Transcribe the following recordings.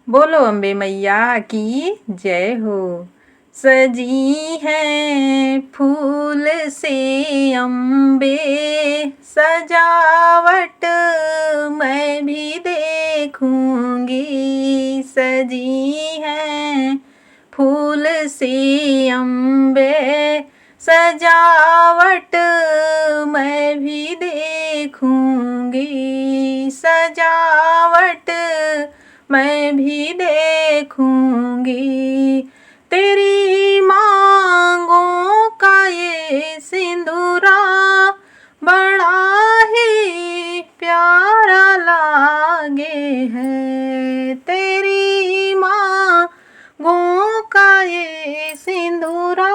बोलो अम्बे मैया की जय हो। सजी है फूल से अम्बे, सजावट मैं भी देखूंगी। सजी है फूल से अम्बे, सजावट मैं भी देखूंगी। सजावट मैं भी देखूंगी। तेरी मांगों का ये सिंदूरा बड़ा ही प्यारा लागे है। तेरी मांगों का ये सिंदूरा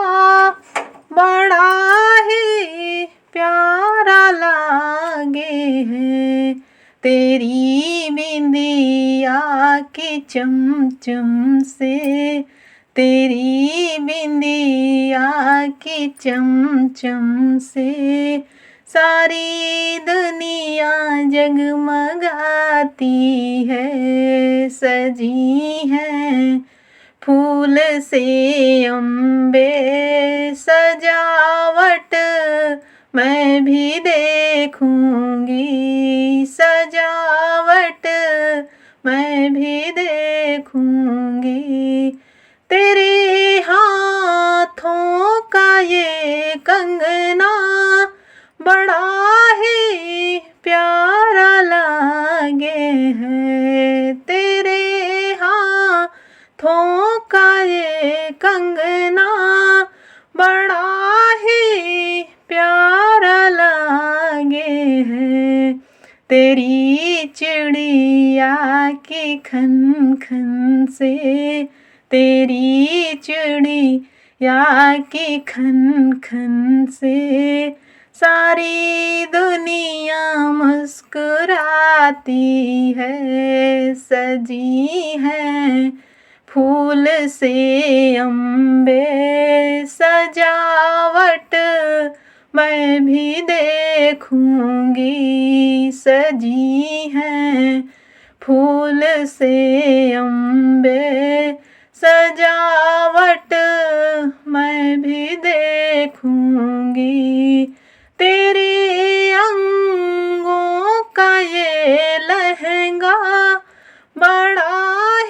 बड़ा ही प्यारा लागे है। तेरी बिंदिया की चमचम से, तेरी बिंदिया की चमचम से सारी दुनिया जगमगाती है। सजी है फूल से अम्बे, सजावट मैं भी देखूंगी। सजावट मैं भी देखूंगी। तेरे हाथों का ये कंगना बड़ा ही प्यारा लागे है। तेरे हाथों का ये कंगना बड़ा ही प्यारा लागे है। तेरी चिड़िया की खन खन से, तेरी चिड़िया की खन खन से सारी दुनिया मुस्कुराती है। सजी है फूल से अम्बे, सजावट मैं भी देखूंगी। सजी है फूल से अम्बे, सजावट मैं भी देखूंगी। तेरे अंगों का ये लहंगा बड़ा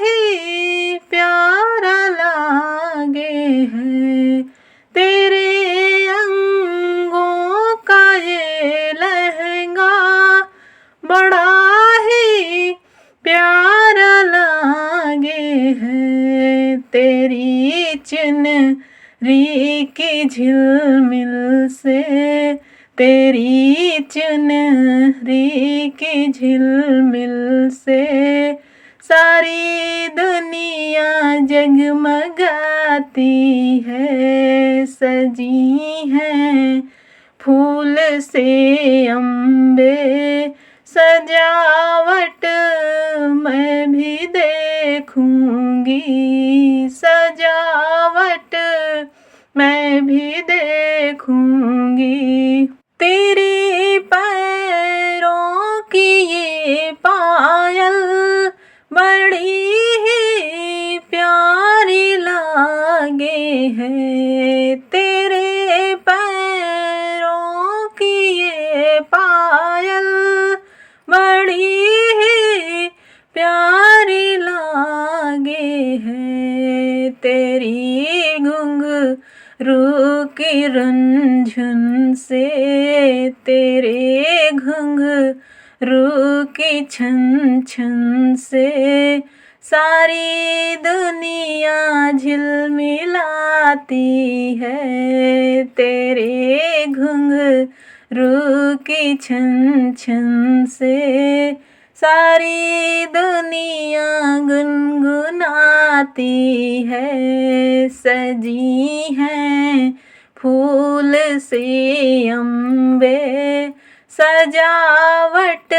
ही प्यारा लागे है। तेरे अंगों का ये लहंगा बड़ा ही प्यारा लागे है। तेरी चुनरी की झिलमिल से, तेरी चुनरी की झिलमिल से सारी दुनिया जगमगाती है। सजी है फूल से अम्बे, सजावट मैं भी देखूंगी। सजावट मैं भी देखूंगी। तेरे पैरों की ये पायल बड़ी ही प्यारी लागे है। तेरे पैरों की ये पायल बड़ी ही प्यारी लागे है। तेरी घुंघरू की रुंझुन से, तेरे घुंघरू की छन छन से सारी दुनिया झिलमिलाती है। तेरे घुंघरू की छन छन से सारी दुनिया गुनगुनाती है। सजी है फूल से अम्बे, सजावट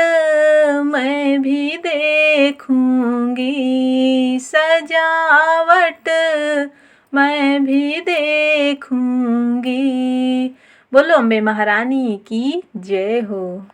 मैं भी देखूंगी। सजावट मैं भी देखूंगी। बोलो अम्बे महारानी की जय हो।